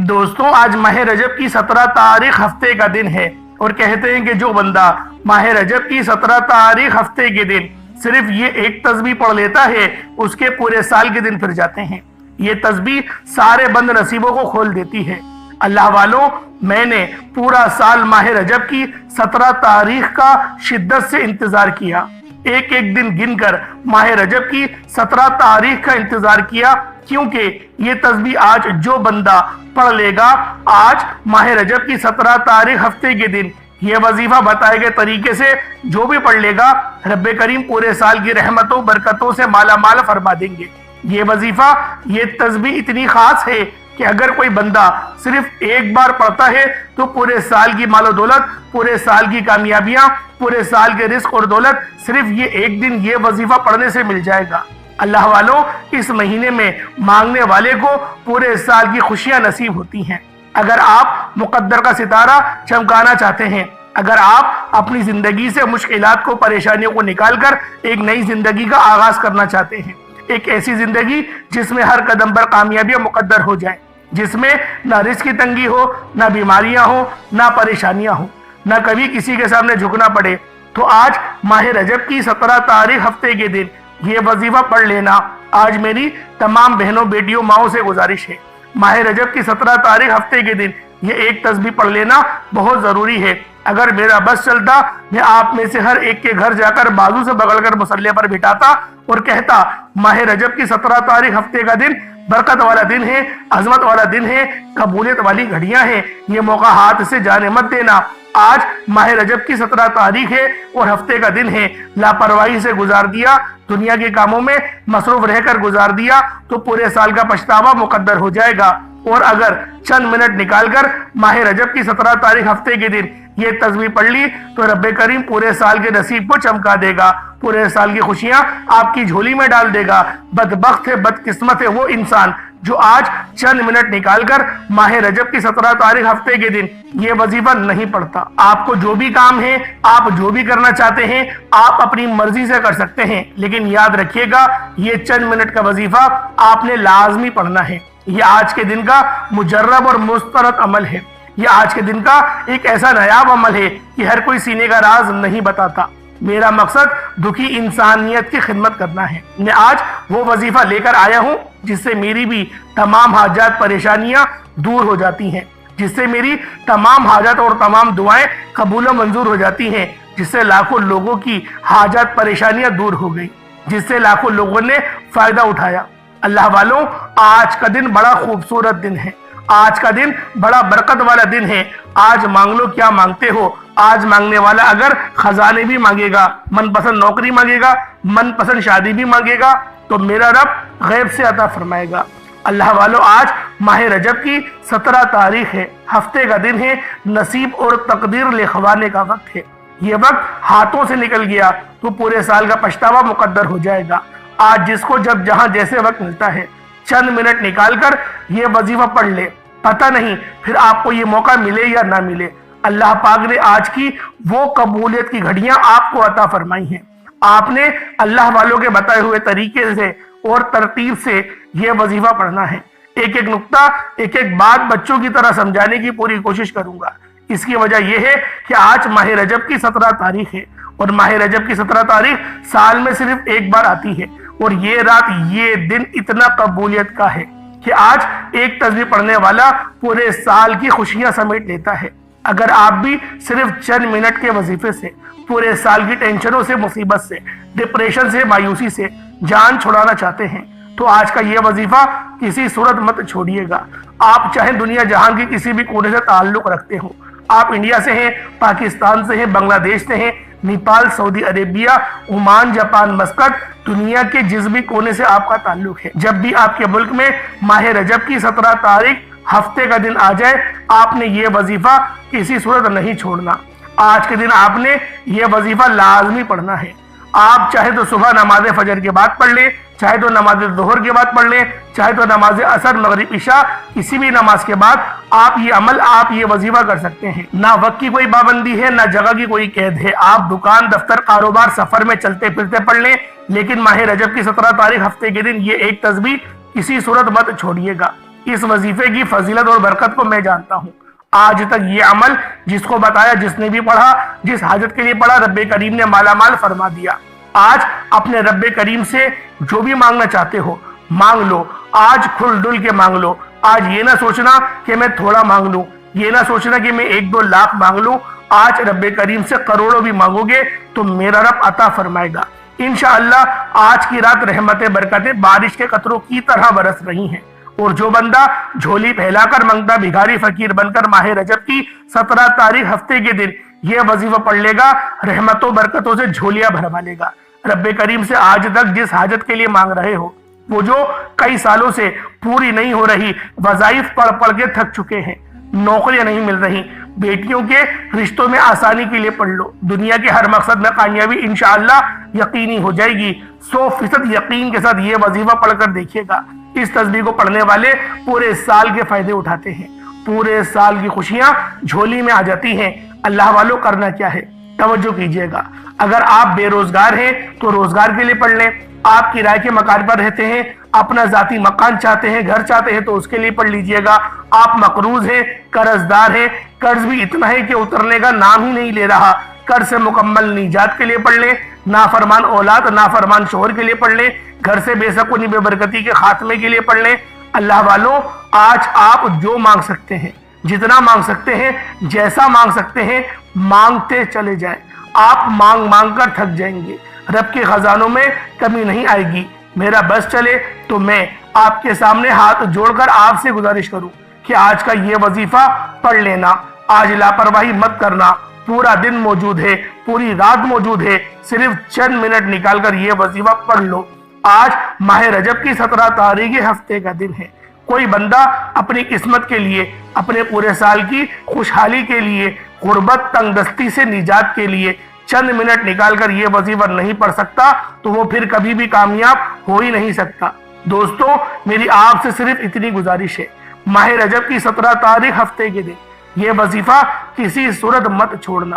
دوستوں آج ماہ رجب کی 17 تاریخ ہفتے کا دن ہے اور کہتے ہیں کہ جو بندہ ماہ رجب کی 17 تاریخ ہفتے کے دن صرف یہ ایک تسبیح پڑھ لیتا ہے اس کے پورے سال کے دن پھر جاتے ہیں۔ یہ تسبیح سارے بند نصیبوں کو کھول دیتی ہے۔ اللہ والوں، میں نے پورا سال ماہ رجب کی 17 تاریخ کا شدت سے انتظار کیا، ایک ایک دن گن کر ماہ رجب کی 17 تاریخ کا انتظار کیا، کیونکہ یہ تسبیح آج جو بندہ پڑھ لے گا، آج ماہ رجب کی 17 تاریخ ہفتے کے دن یہ وظیفہ بتائے گئے طریقے سے جو بھی پڑھ لے گا، رب کریم پورے سال کی رحمتوں برکتوں سے مالا مال فرما دیں گے۔ یہ وظیفہ، یہ تسبیح اتنی خاص ہے کہ اگر کوئی بندہ صرف ایک بار پڑھتا ہے تو پورے سال کی مال و دولت، پورے سال کی کامیابیاں، پورے سال کے رزق اور دولت صرف یہ ایک دن یہ وظیفہ پڑھنے سے مل جائے گا۔ اللہ والوں، اس مہینے میں مانگنے والے کو پورے سال کی خوشیاں نصیب ہوتی ہیں۔ اگر آپ مقدر کا ستارہ چمکانا چاہتے ہیں، اگر آپ اپنی زندگی سے مشکلات کو، پریشانیوں کو نکال کر ایک نئی زندگی کا آغاز کرنا چاہتے ہیں، ایک ایسی زندگی جس میں ہر قدم پر کامیابیاں مقدر ہو جائیں، جس میں نہ رزق کی تنگی ہو، نہ بیماریاں ہوں، نہ پریشانیاں ہوں، نہ کبھی کسی کے سامنے جھکنا پڑے، تو آج ماہ رجب کی 17 تاریخ ہفتے کے دن یہ وظیفہ پڑھ لینا۔ آج میری تمام بہنوں، بیٹیوں، ماؤں سے گزارش ہے، ماہ رجب کی 17 تاریخ ہفتے کے دن یہ ایک تسبیح پڑھ لینا بہت ضروری ہے۔ اگر میرا بس چلتا، میں آپ میں سے ہر ایک کے گھر جا کر بازو سے پکڑ کر مصلی پر بٹھاتا اور کہتا، ماہ رجب کی 17 تاریخ ہفتے کا دن برکت والا دن ہے، عظمت والا دن ہے، قبولیت والی گھڑیاں ہیں، یہ موقع ہاتھ سے جانے مت دینا۔ آج ماہ رجب کی 17 تاریخ ہے اور ہفتے کا دن ہے، لاپرواہی سے گزار دیا، دنیا کے کاموں میں مصروف رہ کر گزار دیا تو پورے سال کا پچھتاوا مقدر ہو جائے گا۔ اور اگر چند منٹ نکال کر ماہ رجب کی 17 تاریخ ہفتے کے دن یہ تسبیح پڑھ لی تو رب کریم پورے سال کے نصیب کو چمکا دے گا، پورے سال کی خوشیاں آپ کی جھولی میں ڈال دے گا۔ بدبخت ہے، بدقسمت ہے وہ انسان جو آج چند منٹ نکال کر ماہ رجب کی 17 تاریخ ہفتے کے دن یہ وظیفہ نہیں پڑھتا۔ آپ کو جو بھی کام ہے، آپ جو بھی کرنا چاہتے ہیں، آپ اپنی مرضی سے کر سکتے ہیں، لیکن یاد رکھیے گا یہ چند منٹ کا وظیفہ آپ نے لازمی پڑھنا ہے۔ یہ آج کے دن کا مجرب اور مسترد عمل ہے، یہ آج کے دن کا ایک ایسا نایاب عمل ہے کہ ہر کوئی سینے کا راز نہیں بتاتا۔ میرا مقصد دکھی انسانیت کی خدمت کرنا ہے۔ میں آج وہ وظیفہ لے کر آیا ہوں جس سے میری بھی تمام حاجات، پریشانیاں دور ہو جاتی ہیں، جس سے میری تمام حاجات اور تمام دعائیں قبول و منظور ہو جاتی ہیں، جس سے لاکھوں لوگوں کی حاجات، پریشانیاں دور ہو گئی، جس سے لاکھوں لوگوں نے فائدہ اٹھایا۔ اللہ والوں، آج کا دن بڑا خوبصورت دن ہے، آج کا دن بڑا برکت والا دن ہے۔ آج مانگ لو کیا مانگتے ہو۔ آج مانگنے والا اگر خزانے بھی مانگے گا، من پسند نوکری مانگے گا، من پسند شادی بھی مانگے گا تو میرا رب غیب سے عطا فرمائے گا۔ اللہ والوں، آج ماہ رجب کی 17 تاریخ ہے، ہفتے کا دن ہے، نصیب اور تقدیر لکھوانے کا وقت ہے۔ یہ وقت ہاتھوں سے نکل گیا تو پورے سال کا پچھتاوا مقدر ہو جائے گا۔ آج جس کو جب جہاں جیسے وقت ملتا ہے، چند منٹ نکال کر یہ وظیفہ پڑھ لے، پتہ نہیں پھر آپ کو یہ موقع ملے یا نہ ملے۔ اللہ پاک نے آج کی وہ قبولیت کی گھڑیاں آپ کو عطا فرمائی ہیں۔ آپ نے اللہ والوں کے بتائے ہوئے طریقے سے اور ترتیب سے یہ وظیفہ پڑھنا ہے۔ ایک ایک نقطہ، ایک ایک بات بچوں کی طرح سمجھانے کی پوری کوشش کروں گا۔ اس کی وجہ یہ ہے کہ آج ماہ رجب کی 17 تاریخ ہے اور ماہ رجب کی 17 تاریخ سال میں صرف ایک بار آتی ہے، اور یہ رات، یہ دن اتنا قبولیت کا ہے کہ آج ایک تسبیح پڑھنے والا پورے سال کی خوشیاں سمیٹ لیتا ہے۔ اگر آپ بھی صرف چند منٹ کے وظیفے سے پورے سال کی ٹینشنوں سے، مصیبت سے، ڈپریشن سے، مایوسی سے جان چھڑانا چاہتے ہیں تو آج کا یہ وظیفہ کسی صورت مت چھوڑیے گا۔ آپ چاہے دنیا جہاں کی کسی بھی کونے سے تعلق رکھتے ہو، آپ انڈیا سے ہیں، پاکستان سے ہیں، بنگلہ دیش سے ہیں، نیپال، سعودی عربیہ، عمان، جاپان، مسقط، دنیا کے جس بھی کونے سے آپ کا تعلق ہے، جب بھی آپ کے ملک میں ماہ رجب کی 17 تاریخ ہفتے کا دن آ جائے، آپ نے یہ وظیفہ کسی صورت نہیں چھوڑنا۔ آج کے دن آپ نے یہ وظیفہ لازمی پڑھنا ہے۔ آپ چاہے تو صبح نماز فجر کے بعد پڑھ لیں، چاہے تو نماز ظہر کے بعد پڑھ لیں، چاہے تو نماز عصر، مغرب، عشاء، کسی بھی نماز کے بعد آپ یہ عمل، آپ یہ وظیفہ کر سکتے ہیں۔ نہ وقت کی کوئی پابندی ہے، نہ جگہ کی کوئی قید ہے۔ آپ دکان، دفتر، کاروبار، سفر میں چلتے پھرتے پڑھ لیں، لیکن ماہ رجب کی 17 تاریخ ہفتے کے دن یہ ایک تسبیح کسی صورت مت چھوڑیے گا۔ اس وظیفے کی فضیلت اور برکت کو میں جانتا ہوں۔ آج تک یہ عمل جس کو بتایا، جس نے بھی پڑھا، جس حاجت کے لیے پڑھا، رب کریم نے مالا مال فرما دیا۔ آج اپنے رب کریم سے جو بھی مانگنا چاہتے ہو مانگ لو، آج کھل ڈل کے مانگ لو۔ آج یہ نہ سوچنا کہ میں تھوڑا مانگ لوں، یہ نہ سوچنا کہ میں 1-2 لاکھ مانگ لوں۔ آج رب کریم سے کروڑوں بھی مانگو گے تو میرا رب عطا فرمائے گا انشاءاللہ۔ آج کی رات رحمتیں برکتیں بارش کے قطروں کی طرح برس رہی ہیں، اور جو بندہ جھولی پھیلا کر منگتا بھیکاری فقیر بن کر ماہ رجب کی 17 تاریخ ہفتے کے دن یہ وظیفہ پڑھ لے گا، رحمتوں برکتوں سے جھولیاں بھروا لے گا۔ رب کریم سے آج تک جس حاجت کے لیے مانگ رہے ہو، وہ جو کئی سالوں سے پوری نہیں ہو رہی، وظائف پڑھ پڑھ کے تھک چکے ہیں، نوکریاں نہیں مل رہی، بیٹیوں کے رشتوں میں آسانی کے لیے پڑھ لو، دنیا کے ہر مقصد میں کامیابی انشاءاللہ یقینی ہو جائے گی۔ 100% یقین کے ساتھ یہ وظیفہ پڑھ کر دیکھیے گا۔ اس تسبیح کو پڑھنے والے پورے سال کے فائدے اٹھاتے ہیں، پورے سال کی خوشیاں جھولی میں آ جاتی ہیں۔ اللہ والوں کرنا کیا ہے، توجہ کیجئے گا۔ اگر آپ بے روزگار ہیں تو روزگار کے لیے پڑھ لیں، آپ کرائے کے مکان پر رہتے ہیں، اپنا ذاتی مکان چاہتے ہیں، گھر چاہتے ہیں تو اس کے لیے پڑھ لیجئے گا۔ آپ مقروض ہیں، قرض دار ہیں، قرض بھی اتنا ہے کہ اترنے کا نام ہی نہیں لے رہا، قرض سے مکمل نجات کے لیے پڑھ لیں، نافرمان اولاد نافرمان شوہر کے لیے پڑھ لیں، گھر سے بے سکونی بے برکتی کے خاتمے کے لیے پڑھ لیں۔ اللہ والوں، آج آپ جو مانگ سکتے ہیں، جتنا مانگ سکتے ہیں، جیسا مانگ سکتے ہیں، مانگتے چلے جائیں۔ آپ مانگ مانگ کر تھک جائیں گے، رب کے خزانوں میں کمی نہیں آئے گی۔ میرا بس چلے تو میں آپ کے سامنے ہاتھ جوڑ کر آپ سے گزارش کروں کہ آج کا یہ وظیفہ پڑھ لینا، آج لاپرواہی مت کرنا۔ پورا دن موجود ہے، پوری رات موجود ہے، صرف چند منٹ نکال کر یہ وظیفہ پڑھ لو۔ آج ماہ رجب کی 17 تاریخ ہفتے کا دن ہے۔ کوئی بندہ اپنی قسمت کے لیے، اپنے پورے سال کی خوشحالی کے لیے، غربت تنگ دستی سے نجات کے لیے چند منٹ نکال کر یہ وظیفہ نہیں پڑھ سکتا تو وہ پھر کبھی بھی کامیاب ہو ہی نہیں سکتا۔ دوستو، میری آپ سے صرف اتنی گزارش ہے، ماہ رجب کی 17 تاریخ ہفتے کے دن یہ وظیفہ کسی صورت مت چھوڑنا۔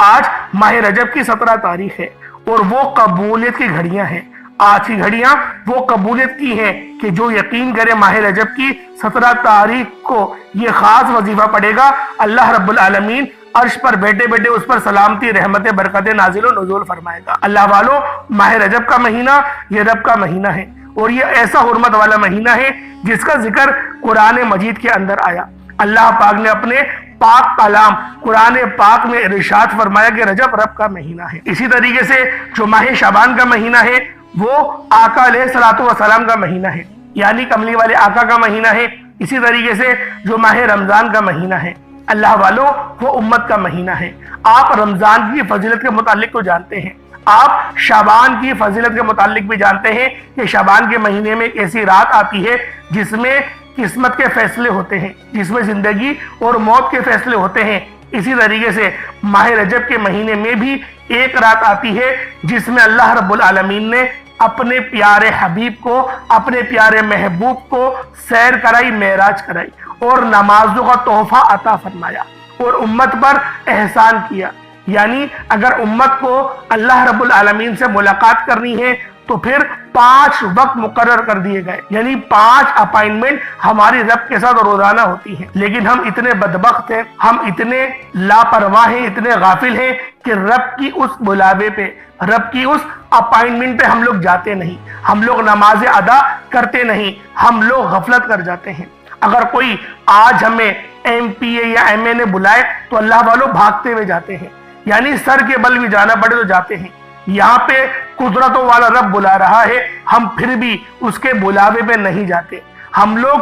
آج ماہ رجب کی 17 تاریخ ہے اور وہ قبولیت کی گھڑیاں ہیں۔ آج کی گھڑیاں وہ قبولیت کی ہیں کہ جو یقین کرے ماہ رجب کی 17 تاریخ کو یہ خاص وظیفہ پڑھے گا، اللہ رب العالمین عرش پر بیٹھے بیٹھے اس پر سلامتی رحمت برکت نازل و نزول فرمائے گا۔ اللہ والوں، ماہ رجب کا مہینہ یہ رب کا مہینہ ہے، اور یہ ایسا حرمت والا مہینہ ہے جس کا ذکر قرآن مجید کے اندر آیا۔ اللہ پاک نے اپنے پاک کلام قرآن پاک میں ارشاد فرمایا کہ رجب رب کا مہینہ ہے۔ اسی طریقے سے جو ماہ شعبان کا مہینہ ہے وہ آقا علیہ الصلوۃ والسلام کا مہینہ ہے، یعنی کملی والے آقا کا مہینہ ہے۔ اسی طریقے سے جو ماہ رمضان کا مہینہ ہے، اللہ والوں، وہ امت کا مہینہ ہے۔ آپ رمضان کی فضیلت کے متعلق تو جانتے ہیں، آپ شعبان کی فضیلت کے متعلق بھی جانتے ہیں کہ شعبان کے مہینے میں ایک ایسی رات آتی ہے جس میں قسمت کے فیصلے ہوتے ہیں، جس میں زندگی اور موت کے فیصلے ہوتے ہیں۔ اسی طریقے سے ماہ رجب کے مہینے میں بھی ایک رات آتی ہے جس میں اللہ رب العالمین نے اپنے پیارے حبیب کو، اپنے پیارے محبوب کو سیر کرائی، معراج کرائی اور نمازوں کا تحفہ عطا فرمایا اور امت پر احسان کیا۔ یعنی اگر امت کو اللہ رب العالمین سے ملاقات کرنی ہے تو پھر 5 وقت مقرر کر دیے گئے، یعنی 5 اپائنٹمنٹ ہماری رب کے ساتھ روزانہ ہوتی ہیں۔ لیکن ہم اتنے بدبخت ہیں، ہم اتنے لاپرواہ ہیں، اتنے غافل ہیں کہ رب کی اس بلاوے پہ، رب کی اس اپائنٹمنٹ پہ ہم لوگ جاتے نہیں، ہم لوگ نماز ادا کرتے نہیں، ہم لوگ غفلت کر جاتے ہیں۔ اگر کوئی آج ہمیں MP یا MA نے بلائے تو اللہ والوں بھاگتے ہوئے جاتے ہیں، یعنی سر کے بل بھی جانا پڑے تو جاتے ہیں۔ یہاں پہ قدرتوں والا رب بلا رہا ہے، ہم پھر بھی اس کے بلاوے پہ نہیں جاتے۔ ہم لوگ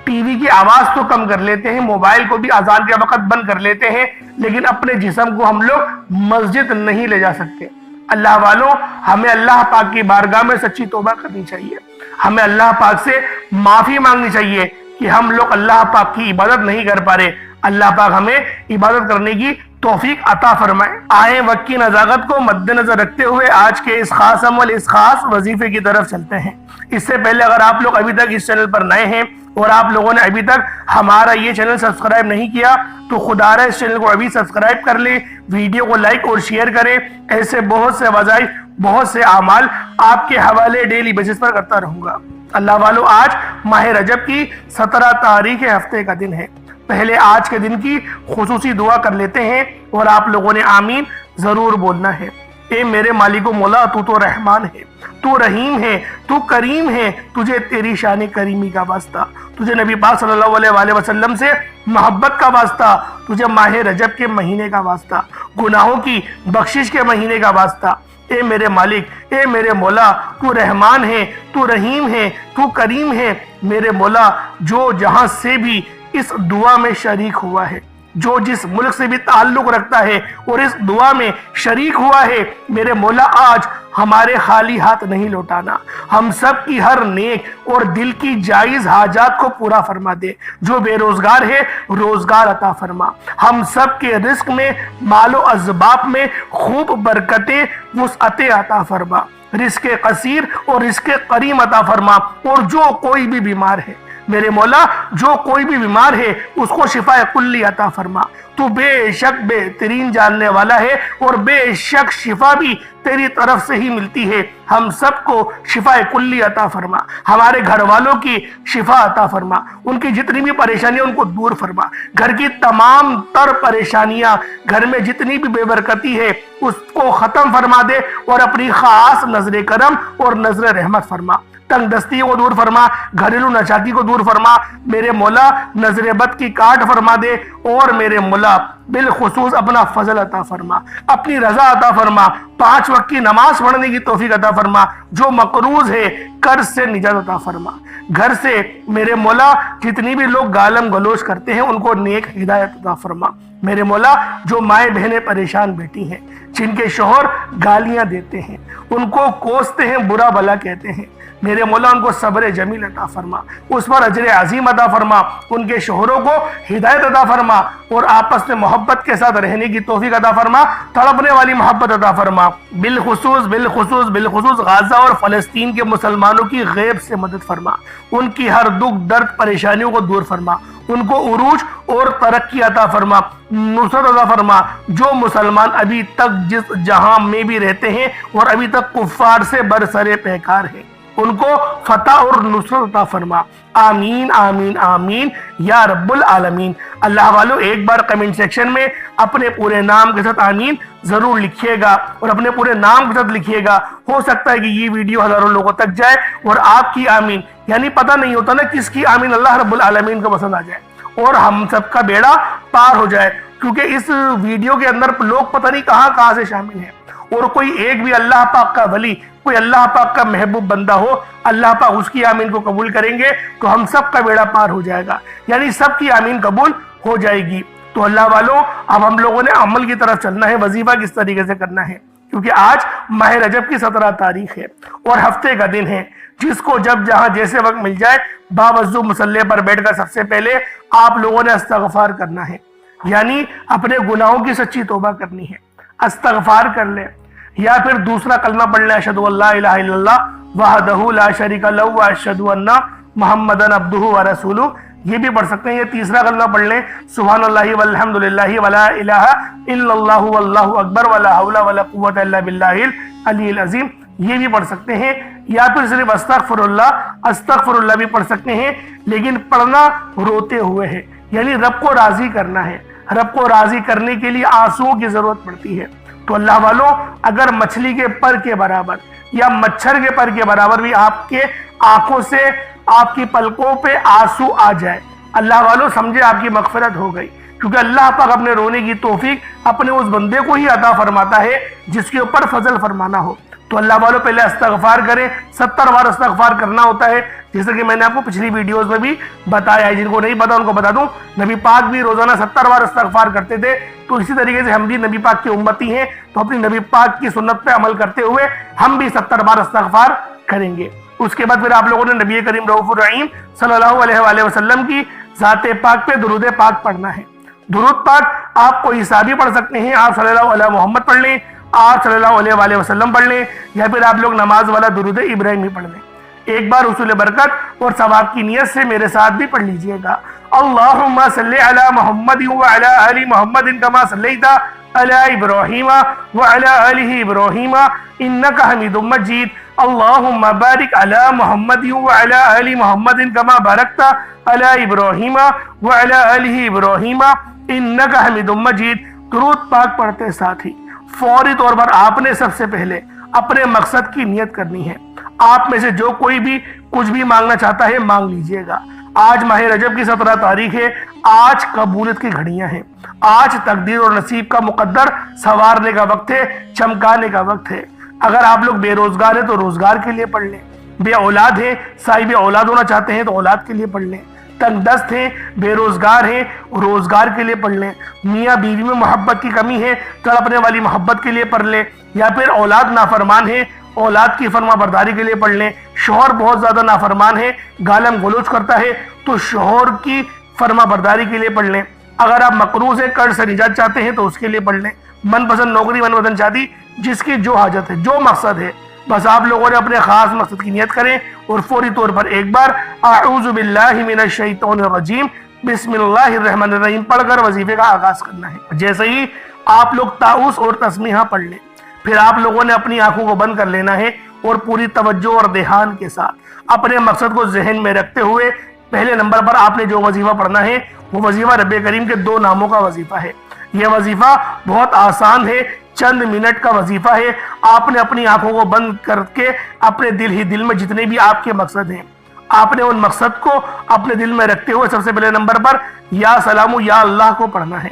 ٹی وی کی آواز تو کم کر لیتے ہیں، موبائل کو بھی اذان کے وقت بند کر لیتے ہیں، لیکن اپنے جسم کو ہم لوگ مسجد نہیں لے جا سکتے۔ اللہ والوں، ہمیں اللہ پاک کی بارگاہ میں سچی توبہ کرنی چاہیے، ہمیں اللہ پاک سے معافی مانگنی چاہیے کہ ہم لوگ اللہ پاک کی عبادت نہیں کر پا رہے۔ اللہ پاک ہمیں عبادت کرنے کی توفیق عطا فرمائے۔ آئیں وقت کی نزاکت کو مد نظر رکھتے ہوئے آج کے اس خاص عمل، اس خاص وظیفے کی طرف چلتے ہیں۔ اس سے پہلے اگر آپ لوگ ابھی تک اس چینل پر نئے ہیں اور آپ لوگوں نے ابھی تک ہمارا یہ چینل سبسکرائب نہیں کیا تو خدا رہا اس چینل کو ابھی سبسکرائب کر لیں، ویڈیو کو لائک اور شیئر کریں۔ ایسے بہت سے وظائف، بہت سے اعمال آپ کے حوالے ڈیلی بیسس پر کرتا رہوں گا۔ اللہ والو، آج ماہ رجب کی 17 تاریخ ہفتے کا دن ہے۔ پہلے آج کے دن کی خصوصی دعا کر لیتے ہیں اور آپ لوگوں نے آمین ضرور بولنا ہے۔ اے میرے مالک و مولا، تو تو رحمان ہے، تو رحیم ہے، تو کریم ہے، تجھے تیری شان کریمی کا واسطہ، تجھے نبی پاک صلی اللہ علیہ وآلہ وسلم سے محبت کا واسطہ، تجھے ماہ رجب کے مہینے کا واسطہ، گناہوں کی بخشش کے مہینے کا واسطہ۔ اے میرے مالک، اے میرے مولا، تو رحمان ہے، تو رحیم ہے، تو کریم ہے، میرے مولا، جو جہاں سے بھی اس دعا میں شریک ہوا ہے، جو جس ملک سے بھی تعلق رکھتا ہے اور اس دعا میں شریک ہوا ہے، میرے مولا آج ہمارے خالی ہاتھ نہیں لوٹانا، ہم سب کی ہر نیک اور دل کی جائز حاجات کو پورا فرما دے۔ جو بے روزگار ہے روزگار عطا فرما، ہم سب کے رزق میں، مال و اسباب میں خوب برکتیں وسعتیں عطا فرما، رزق قصیر اور رزق کریم عطا فرما۔ اور جو کوئی بھی بیمار ہے میرے مولا، جو کوئی بھی بیمار ہے اس کو شفا کلی عطا فرما، تو بے شک بہترین جاننے والا ہے اور بے شک شفا بھی تیری طرف سے ہی ملتی ہے۔ ہم سب کو شفا کلی عطا فرما، ہمارے گھر والوں کی شفا عطا فرما، ان کی جتنی بھی پریشانیاں ان کو دور فرما، گھر کی تمام تر پریشانیاں، گھر میں جتنی بھی بے برکتی ہے اس کو ختم فرما دے اور اپنی خاص نظر کرم اور نظر رحمت فرما، تنگ دستی کو دور فرما، گھریلو ناچاکی کو دور فرما، میرے مولا نظر بد کی کاٹ فرما دے، اور میرے مولا بالخصوص اپنا فضل عطا فرما، اپنی رضا عطا فرما، 5 وقت کی نماز پڑھنے کی توفیق عطا فرما، جو مقروض ہے قرض سے نجات عطا فرما، گھر سے میرے مولا جتنی بھی لوگ گالم گلوچ کرتے ہیں ان کو نیک ہدایت عطا فرما، میرے مولا جو مائیں بہنیں پریشان بیٹھی ہیں، جن کے شوہر گالیاں دیتے ہیں، ان کو کوستے ہیں، برا بھلا کہتے ہیں، میرے مولا ان کو صبر جمیل عطا فرما، اس پر اجر عظیم عطا فرما، ان کے شوہروں کو ہدایت عطا فرما اور آپس میں محبت کے ساتھ رہنے کی توفیق عطا فرما، تڑپنے والی محبت عطا فرما، بالخصوص غزہ اور فلسطین کے مسلمانوں کی غیب سے مدد فرما، ان کی ہر دکھ درد پریشانیوں کو دور فرما، ان کو عروج اور ترقی عطا فرما، نصرت عطا فرما، جو مسلمان ابھی تک جس جہاں میں بھی رہتے ہیں اور ابھی تک کفار سے برسر پیکار ہیں ان کو فتح اور نصرت عطا فرما، آمین آمین آمین یا رب العالمین۔ اللہ والو، ایک بار کمنٹ سیکشن میں اپنے پورے نام کے ساتھ آمین ضرور لکھیے گا اور اپنے پورے نام کے ساتھ لکھیے گا، ہو سکتا ہے کہ یہ ویڈیو ہزاروں لوگوں تک جائے اور آپ کی آمین، یعنی پتہ نہیں ہوتا نا کس کی آمین اللہ رب العالمین کو پسند آ جائے اور ہم سب کا بیڑا پار ہو جائے، کیونکہ اس ویڈیو کے اندر لوگ پتہ نہیں کہاں سے شامل ہیں، اور کوئی ایک بھی اللہ پاک کا ولی، کوئی اللہ پاک کا محبوب بندہ ہو، اللہ پاک اس کی آمین کو قبول کریں گے تو ہم سب کا بیڑا پار ہو جائے گا، یعنی سب کی آمین قبول ہو جائے گی۔ تو اللہ والوں، اب ہم لوگوں نے عمل کی طرف چلنا ہے، وظیفہ کس طریقے سے کرنا ہے، کیونکہ آج ماہ رجب کی 17 تاریخ ہے اور ہفتے کا دن ہے، جس کو جب جہاں جیسے وقت مل جائے باوضو مصلی پر بیٹھ کر سب سے پہلے آپ لوگوں نے استغفار کرنا ہے، یعنی اپنے گناہوں کی سچی توبہ کرنی ہے، استغفار کر لیں، یا پھر دوسرا کلمہ پڑھ لیں، اشہدو ان لا الہ الا اللہ وحدہ لا شریک لہ واشہدو ان محمدن عبدہ ورسولہ، یہ بھی پڑھ سکتے ہیں۔ یہ تیسرا کلمہ پڑھ لیں، سبحان اللہ والحمدللہ ولا الہ الا اللہ واللہ اکبر ولا حول ولا قوۃ الا باللہ العلی العظیم، یہ بھی پڑھ سکتے ہیں، یا پھر صرف استغفر اللہ بھی پڑھ سکتے ہیں، لیکن پڑھنا روتے ہوئے ہے، یعنی رب کو راضی کرنا ہے، رب کو راضی کرنے کے لیے آنسوؤں کی ضرورت پڑتی ہے۔ تو اللہ والوں، اگر مچھلی کے پر کے برابر یا مچھر کے پر کے برابر بھی آپ کے آنکھوں سے، آپ کی پلکوں پہ آنسو آ جائے، اللہ والوں سمجھے آپ کی مغفرت ہو گئی، کیونکہ اللہ پاک اپنے رونے کی توفیق اپنے اس بندے کو ہی عطا فرماتا ہے جس کے اوپر فضل فرمانا ہو۔ تو اللہ والوں پہلے استغفار کریں، 70 بار استغفار کرنا ہوتا ہے، جیسے کہ میں نے آپ کو پچھلی ویڈیوز میں بھی بتایا ہے، جن کو نہیں پتا ان کو بتا دوں، نبی پاک بھی روزانہ 70 بار استغفار کرتے تھے، تو اسی طریقے سے ہم بھی نبی پاک کی امتی ہیں، تو اپنی نبی پاک کی سنت پہ عمل کرتے ہوئے ہم بھی 70 بار استغفار کریں گے۔ اس کے بعد پھر آپ لوگوں نے نبی کریم رؤوف الرحیم صلی اللہ علیہ وآلہ وسلم کی ذات پاک پہ درود پاک پڑھنا ہے۔ درود پاک آپ کو حسابی پڑھ سکتے ہیں، آپ صلی اللہ علیہ محمد پڑھ لیں، آپ صلی اللہ علیہ وآلہ وسلم پڑھ لیں، یا پھر آپ لوگ نماز والا درود ابراہیمی پڑھ لیں۔ ایک بار حصول برکت اور ثواب کی نیت سے میرے ساتھ بھی پڑھ لیجئے گا۔ اللہم صلی علی محمد وعلی آل محمد کما صلیت علی ابراہیم وعلی آل ابراہیم انک حمید مجید اللہم بارک علی محمد وعلی آل محمد کما بارکت علی ابراہیم وعلی آل ابراہیم انک حمید مجید۔ درود پاک پڑھتے ساتھ ہی فوری طور پر آپ نے سب سے پہلے اپنے مقصد کی نیت کرنی ہے۔ آپ میں سے جو کوئی بھی کچھ بھی مانگنا چاہتا ہے مانگ لیجئے گا۔ آج ماہ رجب کی 17 تاریخ ہے، آج قبولیت کی گھڑیاں ہیں، آج تقدیر اور نصیب کا مقدر سنوارنے کا وقت ہے، چمکانے کا وقت ہے۔ اگر آپ لوگ بے روزگار ہیں تو روزگار کے لیے پڑھ لیں، بے اولاد ہیں، صاحب اولاد ہونا چاہتے ہیں تو اولاد کے لیے پڑھ لیں، تنگ دست ہیں، بے روزگار ہیں، روزگار کے لیے پڑھ لیں، میاں بیوی میں محبت کی کمی ہے، تڑپنے والی محبت کے لیے پڑھ لیں، یا پھر اولاد نافرمان ہے، اولاد کی فرما برداری کے لیے پڑھ لیں، شوہر بہت زیادہ نافرمان ہے، گالم گلوچ کرتا ہے تو شوہر کی فرما برداری کے لیے پڑھ لیں۔ اگر آپ مقروض ہیں، قرض سے نجات چاہتے ہیں تو اس کے لیے پڑھ لیں۔ من پسند نوکری، من پسند شادی، جس کی جو حاجت ہے، جو مقصد ہے، بس آپ لوگوں نے اپنے خاص مقصد کی نیت کریں اور فوری طور پر ایک بار اعوذ باللہ من الشیطان الرجیم بسم اللہ الرحمن الرحیم پڑھ کر وظیفے کا آغاز کرنا ہے۔ جیسے ہی آپ لوگ تعوذ اور تسمیہ پڑھ لیں، پھر آپ لوگوں نے اپنی آنکھوں کو بند کر لینا ہے اور پوری توجہ اور دھیان کے ساتھ اپنے مقصد کو ذہن میں رکھتے ہوئے پہلے نمبر پر آپ نے جو وظیفہ پڑھنا ہے وہ وظیفہ رب کریم کے 2 ناموں کا وظیفہ ہے۔ یہ وظیفہ بہت آسان ہے، چند منٹ کا وظیفہ ہے۔ آپ نے اپنی آنکھوں کو بند کر کے اپنے دل ہی دل میں جتنے بھی آپ کے مقصد ہیں، آپ نے ان مقصد کو اپنے دل میں رکھتے ہوئے سب سے پہلے نمبر پر یا سلامو یا اللہ کو پڑھنا ہے۔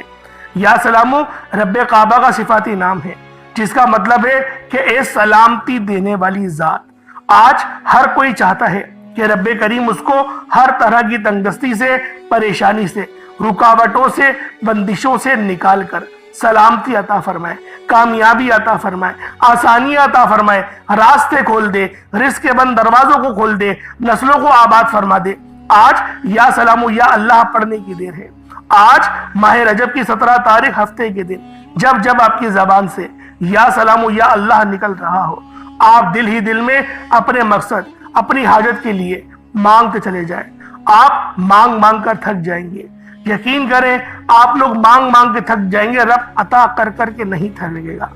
یا سلامو رب کعبہ کا صفاتی نام ہے، جس کا مطلب ہے کہ اے سلامتی دینے والی ذات۔ آج ہر کوئی چاہتا ہے کہ رب کریم اس کو ہر طرح کی تنگدستی سے، پریشانی سے، رکاوٹوں سے، بندشوں سے نکال کر سلامتی عطا فرمائے، کامیابی عطا فرمائے، آسانی عطا فرمائے، راستے کھول دے، رزق کے بند دروازوں کو کھول دے، نسلوں کو آباد فرما دے۔ آج یا سلامو یا اللہ پڑھنے کی دیر ہے۔ آج ماہ رجب کی 17 تاریخ ہفتے کے دن جب جب آپ کی زبان سے یا سلامو یا اللہ نکل رہا ہو، آپ دل ہی دل میں اپنے مقصد، اپنی حاجت کے لیے مانگتے چلے جائیں۔ آپ مانگ مانگ کر تھک جائیں گے، یقین کریں آپ لوگ مانگ مانگ کے تھک جائیں گے، رب عطا کر کر کے نہیں تھکے گا۔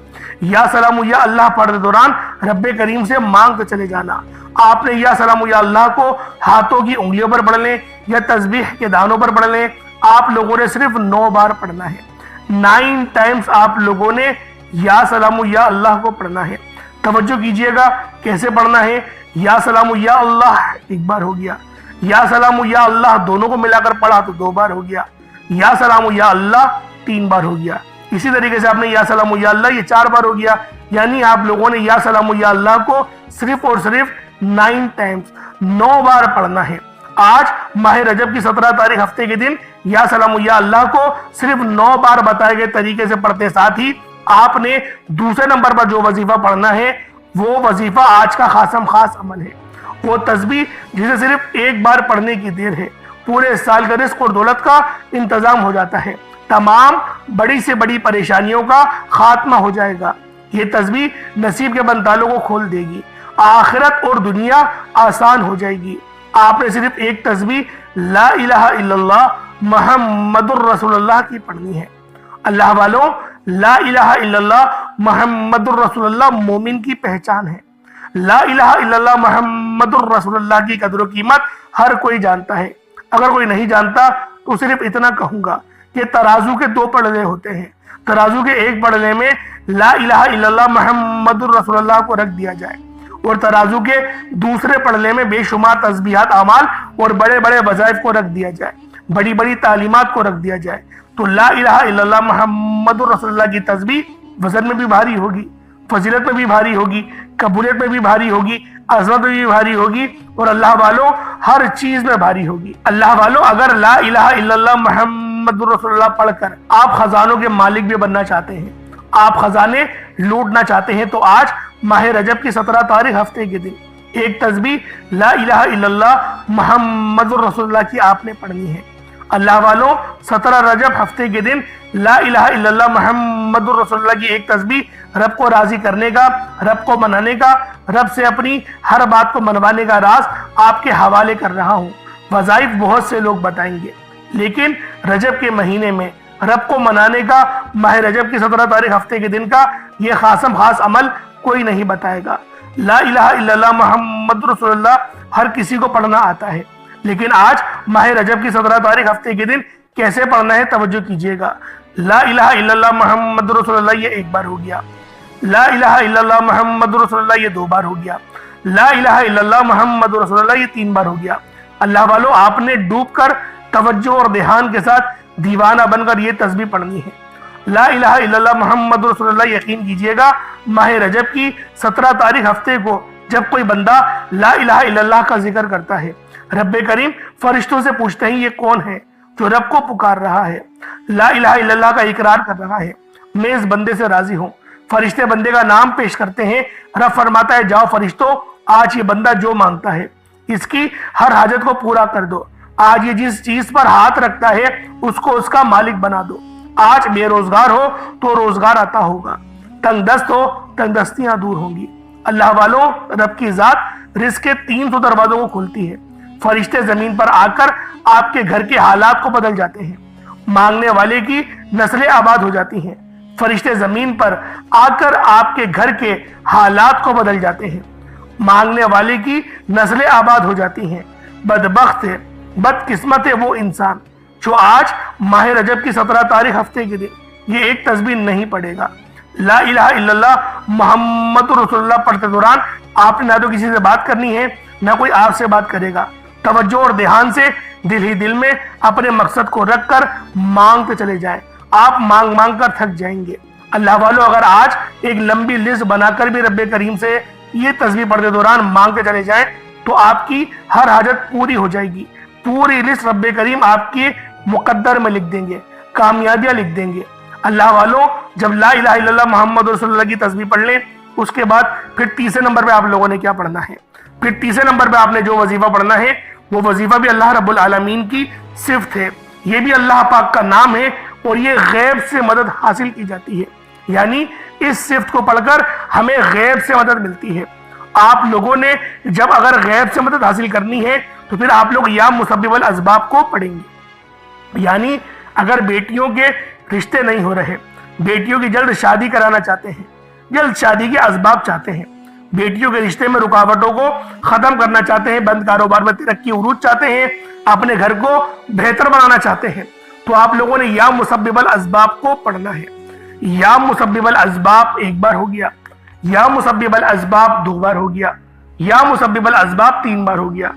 یا سلامو یا اللہ پڑھنے دوران رب کریم سے مانگتے چلے جانا۔ آپ نے یا سلامو یا اللہ کو ہاتھوں کی انگلیوں پر پڑھ لیں یا تسبیح کے دانوں پر پڑھ لیں۔ آپ لوگوں نے صرف 9 بار پڑھنا ہے، 9 ٹائمز آپ لوگوں نے یا سلامو یا اللہ کو پڑھنا ہے۔ توجہ کیجئے گا کیسے پڑھنا ہے۔ یا سلامو یا اللہ 1 بار ہو گیا، یا سلامو یا اللہ دونوں کو ملا کر پڑھا تو 2 بار ہو گیا، یا سلامو یا اللہ 3 بار ہو گیا۔ اسی طریقے سے آپ نے یا سلامو یا اللہ یہ 4 بار ہو گیا، یعنی آپ لوگوں نے یا سلامو یا اللہ کو صرف اور صرف 9 ٹائمز 9 بار پڑھنا ہے۔ آج ماہ رجب کی 17 تاریخ ہفتے کے دن یا سلامو یا اللہ کو صرف 9 بار بتائے گئے طریقے سے پڑھتے ساتھ ہی آپ نے دوسرے نمبر پر جو وظیفہ پڑھنا ہے وہ وظیفہ آج کا خاصم خاص عمل ہے۔ وہ تسبیح جسے صرف 1 بار پڑھنے کی دیر ہے، پورے سال کا رزق اور دولت کا انتظام ہو جاتا ہے، تمام بڑی سے بڑی پریشانیوں کا خاتمہ ہو جائے گا۔ یہ تسبیح نصیب کے بند تالوں کو کھول دے گی، آخرت اور دنیا آسان ہو جائے گی۔ آپ نے صرف ایک تسبیح لا الہ الا اللہ محمد الرسول اللہ کی پڑھنی ہے۔ اللہ والوں، لا الہ الا اللہ محمد الرسول اللہ مومن کی پہچان ہے۔ لا الہ الا اللہ محمد الرسول اللہ کی قدر و قیمت ہر کوئی جانتا ہے۔ اگر کوئی نہیں جانتا تو صرف اتنا کہوں گا کہ ترازو کے 2 پڑلے ہوتے ہیں، ترازو کے ایک پڑلے میں لا الہ الا اللہ محمد الرسول اللہ کو رکھ دیا جائے اور ترازو کے دوسرے پڑلے میں بے شمار تسبیحات، اعمال اور بڑے بڑے وظائف کو رکھ دیا جائے، بڑی بڑی تعلیمات کو رکھ دیا جائے، تو لا الہ الا اللہ محمد الرسول اللہ کی تسبیح وزن میں بھی بھاری ہوگی، فضیلت میں بھی بھاری ہوگی، قبولیت میں بھی بھاری ہوگی، عظمت میں بھی بھاری ہوگی، اور اللہ والوں ہر چیز میں بھاری ہوگی۔ اللہ والوں، اگر لا الہ الا اللہ محمد الرسول اللہ پڑھ کر آپ خزانوں کے مالک بھی بننا چاہتے ہیں، آپ خزانے لوٹنا چاہتے ہیں، تو آج ماہ رجب کی 17 تاریخ ہفتے کے دن ایک تسبیح لا الہ الا اللہ محمد الرسول اللہ کی آپ نے پڑھنی ہے۔ اللہ والوں، 17 رجب ہفتے کے دن لا الہ الا اللہ محمد الرسول اللہ کی ایک تسبیح رب کو راضی کرنے کا، رب کو منانے کا، رب سے اپنی ہر بات کو منوانے کا راز آپ کے حوالے کر رہا ہوں۔ وظائف بہت سے لوگ بتائیں گے، لیکن رجب کے مہینے میں رب کو منانے کا ماہ رجب کی 17 تاریخ ہفتے کے دن کا یہ خاص عمل کوئی نہیں بتائے گا۔ لا الہ الا اللہ محمد رسول اللہ ہر کسی کو پڑھنا آتا ہے، لیکن آج ماہ رجب کی 17 تاریخ ہفتے کے دن کیسے پڑھنا ہے توجہ کیجئے گا۔ لا الہ الا اللہ محمد رسول اللہ یہ ایک بار ہو گیا، لا الہ الا اللہ محمد رسول اللہ یہ 2 بار ہو گیا، لا الہ الا اللہ محمد رسول اللہ یہ 3 بار ہو گیا۔ اللہ والو، آپ نے ڈوب کر توجہ اور دھیان کے ساتھ دیوانہ بن کر یہ تسبیح پڑھنی ہے۔ لا الہ الا اللہ محمد رسول اللہ، یقین کیجئے گا ماہ رجب کی 17 تاریخ ہفتے کو جب کوئی بندہ لا الہ الا اللہ کا ذکر کرتا ہے، رب کریم فرشتوں سے پوچھتے ہیں یہ کون ہے جو رب کو پکار رہا ہے، لا الہ الا اللہ کا اقرار کر رہا ہے، میں اس بندے سے راضی ہوں۔ فرشتے بندے کا نام پیش کرتے ہیں، رب فرماتا ہے جاؤ فرشتوں، آج یہ بندہ جو مانگتا ہے اس کی ہر حاجت کو پورا کر دو، آج یہ جس چیز پر ہاتھ رکھتا ہے اس کو اس کا مالک بنا دو، آج بے روزگار ہو تو روزگار عطا ہوگا، تنگ دست ہو تنگ دستیاں دور ہوں گی۔ اللہ والوں، رب کی ذات رزق کے 300 دروازوں کو کھولتی ہے، فرشتے زمین پر آ کر آپ کے گھر کے حالات کو بدل جاتے ہیں، مانگنے والے کی نسلیں آباد ہو جاتی ہیں، فرشتے زمین پر آ کر آپ کے گھر کے حالات کو بدل جاتے ہیں، مانگنے والے کی نسلیں آباد ہو جاتی ہیں۔ بدبخت ہے، بدقسمت ہے وہ انسان جو آج ماہ رجب کی 17 تاریخ ہفتے کے دن یہ ایک تسبیح نہیں پڑھے گا۔ لا الہ الا اللہ محمد رسول اللہ پڑھتے دوران آپ نے نہ تو کسی سے بات کرنی ہے نہ کوئی آپ سے بات کرے گا، توجہ اور دھیان سے دل ہی دل میں اپنے مقصد کو رکھ کر مانگتے چلے جائیں، آپ مانگ مانگ کر تھک جائیں گے۔ اللہ والو، اگر آج ایک لمبی لسٹ بنا کر بھی رب کریم سے یہ تسبیح پڑھتے دوران مانگتے چلے جائیں تو آپ کی ہر حاجت پوری ہو جائے گی، پوری لسٹ رب کریم آپ کے مقدر میں لکھ دیں گے، کامیابیاں لکھ دیں گے۔ اللہ والوں، جب لا الہ الا اللہ محمد رسول اللہ کی تسبیح پڑھ لیں اس کے بعد پھر تیسرے نمبر پہ آپ لوگوں نے کیا پڑھنا ہے؟ پھر تیسرے نمبر پہ آپ نے جو وظیفہ پڑھنا ہے وہ وظیفہ بھی اللہ رب العالمین کی صفت ہے، یہ بھی اللہ پاک کا نام ہے اور یہ غیب سے مدد حاصل کی جاتی ہے، یعنی اس صفت کو پڑھ کر ہمیں غیب سے مدد ملتی ہے۔ آپ لوگوں نے جب اگر غیب سے مدد حاصل کرنی ہے تو پھر آپ لوگ یا مسبب الاسباب کو پڑھیں گے، یعنی اگر بیٹیوں کے رشتے نہیں ہو رہے، بیٹیوں کی جلد شادی کرانا چاہتے ہیں، جلد شادی کے اسباب چاہتے ہیں، بیٹیوں کے رشتے میں رکاوٹوں کو ختم کرنا چاہتے ہیں، بند کاروبار میں ترقی عروج چاہتے ہیں، اپنے گھر کو بہتر بنانا چاہتے ہیں، تو آپ لوگوں نے یا مسبب الاسباب کو پڑھنا ہے۔ یا مسبب الاسباب 1 بار ہو گیا، یا مسبب الاسباب 2 بار ہو گیا، یا مسبب الاسباب 3 بار ہو گیا۔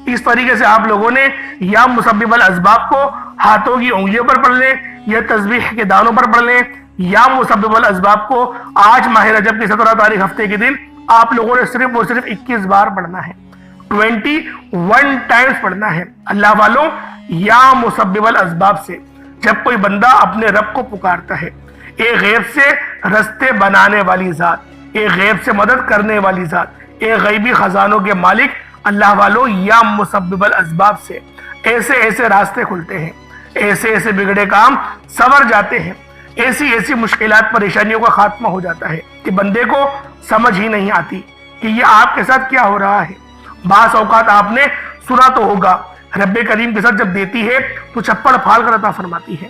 اس طریقے سے آپ لوگوں نے یا مسبب الاسباب کو ہاتھوں کی انگلیوں پر پڑھ لیں یا تسبیح کے دانوں پر پڑھ لیں، یا مسبب الاسباب کو آج ماہ رجب کی 17 تاریخ ہفتے کے دن آپ لوگوں نے صرف اور صرف 21 بار پڑھنا ہے، 21 ٹائمز پڑھنا ہے۔ اللہ والوں، یا مسبب الاسباب سے جب کوئی بندہ اپنے رب کو پکارتا ہے، ایک غیب سے رستے بنانے والی ذات، ایک غیب سے مدد کرنے والی ذات، ایک غیبی خزانوں کے مالک اللہ والوں، یا مسبب الاسباب سے ایسے ایسے راستے کھلتے ہیں، ایسے ایسے بگڑے کام سنور جاتے ہیں، ایسی ایسی مشکلات پریشانیوں کا خاتمہ ہو جاتا ہے کہ بندے کو سمجھ ہی نہیں آتی کہ یہ آپ کے ساتھ کیا ہو رہا ہے۔ بعض اوقات آپ نے سنا تو ہوگا، رب کریم کے ساتھ جب دیتی ہے تو چھپڑ پھاڑ کر عطا فرماتی ہے۔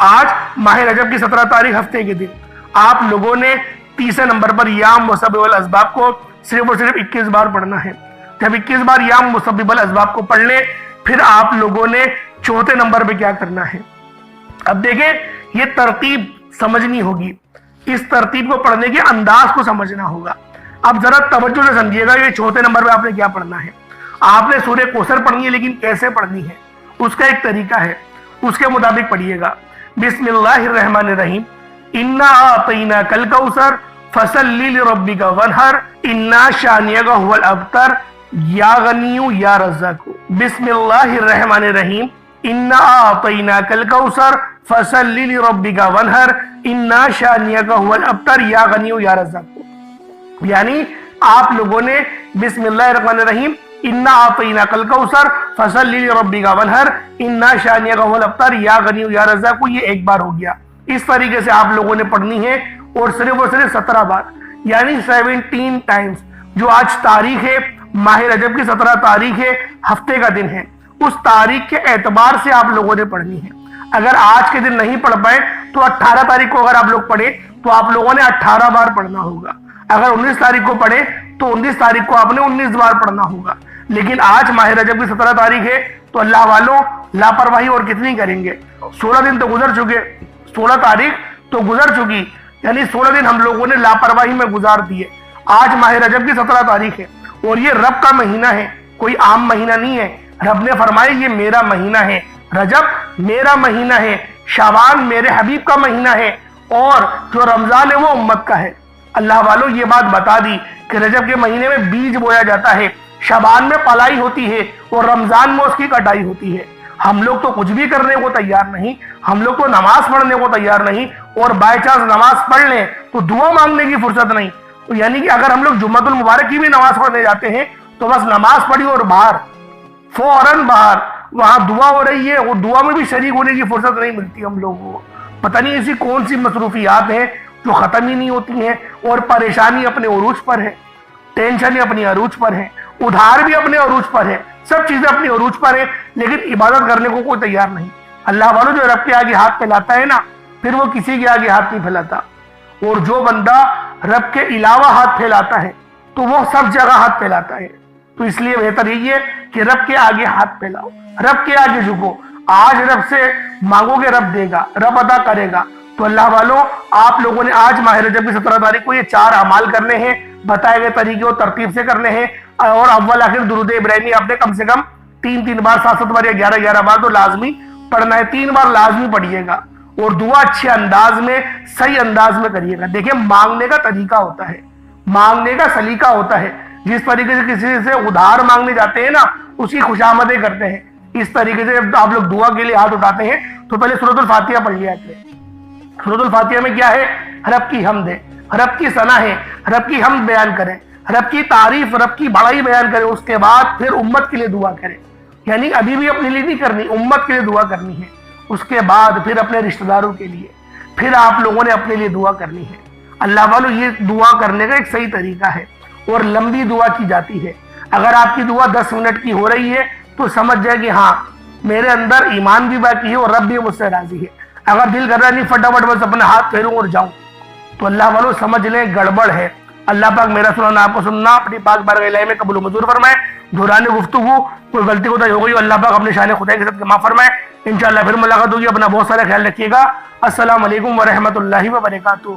آج ماہ رجب کی 17 تاریخ ہفتے کے دن آپ لوگوں نے تیسرے نمبر پر یا مسبب الاسباب کو صرف اور صرف 21 بار پڑھنا ہے۔ جب 21 بار یا مسبب الاسباب کو پڑھ لیں پھر آپ لوگوں نے چوتھے نمبر پہ کیا کرنا ہے۔ اب دیکھیں، یہ ترتیب سمجھنی ہوگی، اس ترتیب کو پڑھنے کے انداز کو سمجھنا ہوگا۔ اب ذرا توجہ سے سمجھیے گا، یہ چوتھے نمبر پہ آپ نے کیا پڑھنا ہے۔ آپ نے سورہ کوثر پڑھنی ہے، لیکن کیسے پڑھنی ہے اس کا ایک طریقہ ہے، اس کے مطابق پڑھیے گا۔ بسم اللہ الرحمن الرحیم، انا اعطیناک الکوثر فصلی لربک وانحر انا شانئک ھو الابتر یا غنی یا رزاق۔ بسم اللہ الرحمن الرحیم، انا اعطیناک الکوثر فصلی لربک وانحر انا شانئک ھو الابتر یا غنی یا رزاق، یعنی آپ لوگوں نے بسم اللہ الرحمن الرحیم انا اعطیناک الکوثر فصلی لربک وانحر انا شانئک ھو الابتر یا غنی یا رزاق، یہ 1 بار ہو گیا۔ اس طریقے سے آپ لوگوں نے پڑھنی ہے اور صرف 17 بار، یعنی 17 ٹائمز۔ جو آج تاریخ ہے ماہ رجب کی 17 تاریخ ہے، ہفتے کا دن ہے، اس تاریخ کے اعتبار سے آپ لوگوں نے پڑھنی ہے۔ اگر آج کے دن نہیں پڑھ پائے تو 18 تاریخ کو اگر آپ لوگ پڑھیں تو آپ لوگوں نے 18 بار پڑھنا ہوگا. اگر 19 تاریخ کو پڑھے تو 19 تاریخ کو آپ نے 19 بار پڑھنا ہوگا. لیکن آج ماہ رجب کی 17 تاریخ ہے تو اللہ والوں لاپرواہی اور کتنی کریں گے. 16 دن تو گزر چکے, 16 تاریخ تو گزر چکی, یعنی 16 دن ہم لوگوں نے لاپرواہی میں گزار دیے. آج ماہ رجب کی 17 تاریخ ہے اور یہ رب کا مہینہ ہے, کوئی عام مہینہ نہیں ہے. رب نے فرمایا یہ میرا مہینہ ہے, رجب میرا مہینہ ہے, شعبان میرے حبیب کا مہینہ ہے, اور جو رمضان ہے وہ امت کا ہے. اللہ والوں یہ بات بتا دی کہ رجب کے مہینے میں بیج بویا جاتا ہے, شعبان میں پلائی ہوتی ہے اور رمضان میں اس کی کٹائی ہوتی ہے. ہم لوگ تو کچھ بھی کرنے کو تیار نہیں, ہم لوگ تو نماز پڑھنے کو تیار نہیں, اور بائی چانس نماز پڑھ لیں تو دعا مانگنے کی فرصت نہیں. تو یعنی کہ اگر ہم لوگ جمعۃ المبارک کی بھی نماز پڑھنے جاتے ہیں تو بس نماز پڑھی اور باہر, فوراً باہر, وہاں دعا ہو رہی ہے اور دعا میں بھی شریک ہونے کی فرصت نہیں ملتی ہم لوگوں کو. پتہ نہیں ایسی کون سی مصروفیات ہیں جو ختم ہی نہیں ہوتی ہیں, اور پریشانی اپنے عروج پر ہے, ٹینشن اپنی عروج پر ہے, ادھار بھی اپنے عروج پر ہے, سب چیزیں اپنی عروج پر ہیں, لیکن عبادت کرنے کو کوئی تیار نہیں. اللہ والوں جو رب کے آگے ہاتھ پھیلاتا ہے نا, پھر وہ کسی کے آگے ہاتھ نہیں پھیلاتا. اور جو بندہ رب کے علاوہ ہاتھ پھیلاتا ہے تو وہ سب جگہ ہاتھ پھیلاتا ہے. تو اس لیے بہتر یہ ہے کہ رب کے آگے ہاتھ پھیلاؤ, رب کے آگے جھکو. آج رب سے مانگو گے رب دے گا, رب عطا کرے گا. تو اللہ والوں آپ لوگوں نے آج ماہ رجب کی 17 تاریخ کو یہ 4 اعمال کرنے ہیں, بتائے گئے طریقے اور ترتیب سے کرنے ہیں. اور اول آخر درود ابراہیمی آپ نے کم سے کم 3 بار, 7 بار یا 11 بار تو لازمی پڑھنا ہے. 3 بار لازمی پڑھیے گا, اور دعا اچھے انداز میں, صحیح انداز میں کریے گا. دیکھیں مانگنے کا طریقہ ہوتا ہے, مانگنے کا سلیقہ ہوتا ہے. جس طریقے سے کسی سے ادھار مانگنے جاتے ہیں نا, اس کی خوشامدیں کرتے ہیں. اس طریقے سے جب آپ لوگ دعا کے لیے ہاتھ اٹھاتے ہیں تو پہلے سورۃ الفاتحہ پڑھ لیا کریں. سورۃ الفاتحہ میں کیا ہے؟ رب کی حمد ہے, رب کی ثنا ہے, رب کی حمد بیان کریں, رب کی تعریف, رب کی بڑائی بیان کریں. اس کے بعد پھر امت کے لیے دعا کریں. یعنی ابھی بھی اپنے لیے نہیں کرنی, امت کے لیے دعا کرنی ہے. اس کے بعد پھر اپنے رشتہ داروں کے لیے, پھر آپ لوگوں نے اپنے لیے دعا کرنی ہے. اللہ والوں یہ دعا کرنے کا ایک صحیح طریقہ ہے, اور لمبی دعا کی جاتی ہے. اگر آپ کی دعا 10 منٹ کی ہو رہی ہے تو سمجھ جائے کہ ہاں میرے اندر ایمان بھی باقی ہے اور رب بھی مجھ سے راضی ہے. اگر دل کر رہا نہیں فٹافٹ بس اپنے ہاتھ پھیروں اور جاؤں, تو اللہ والوں سمجھ لیں گڑبڑ ہے. اللہ پاک میرا سننا آپ کو سننا اپنی پاک بارگاہ الہی میں قبول و منظور فرمائے. دوران گفتگو کوئی غلطی کوتاہی ہو گئی اللہ پاک اپنے شان خدا کے ساتھ معاف فرمائے. انشاءاللہ پھر ملاقات ہوگی. اپنا بہت سارا خیال رکھیے گا. السلام علیکم ورحمۃ اللہ وبرکاتہ.